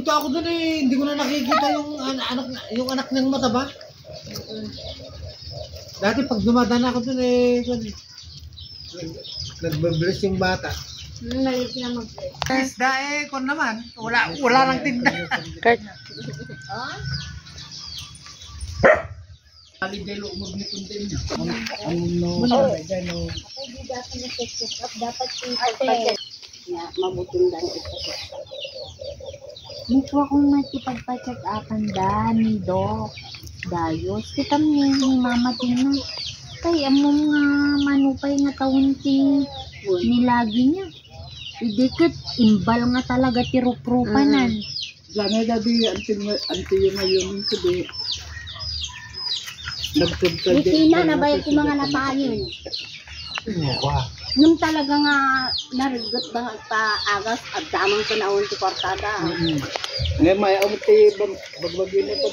Pumunta ako doon eh, hindi ko na nakikita yung anak niyang mataba. Dati pag dumadaan ako doon eh, nagbe-bless yung bata. Malit na mag-bless. Isda eh, kung naman, wala nang tinda. Kurt. Alibelo, magnikundin niya. Ako di dapat na-check up, dapat ipagpacheck. Mabuting lang ito. Gusto akong matipagpacheck upan ni Doc. Dayos, kita mo ni Mama Tina. Kaya mo nga manupay nga taon nilagi niya. Idikit, imbal nga talaga tirup-rupanan. Langa gabi, anti yung ngayon ko di. Litina na bayad yung mga napayin. Nung talaga nga narigot ba pa agas at damang panahon si Cortada. Ngayon may amuti bagbagin na ito.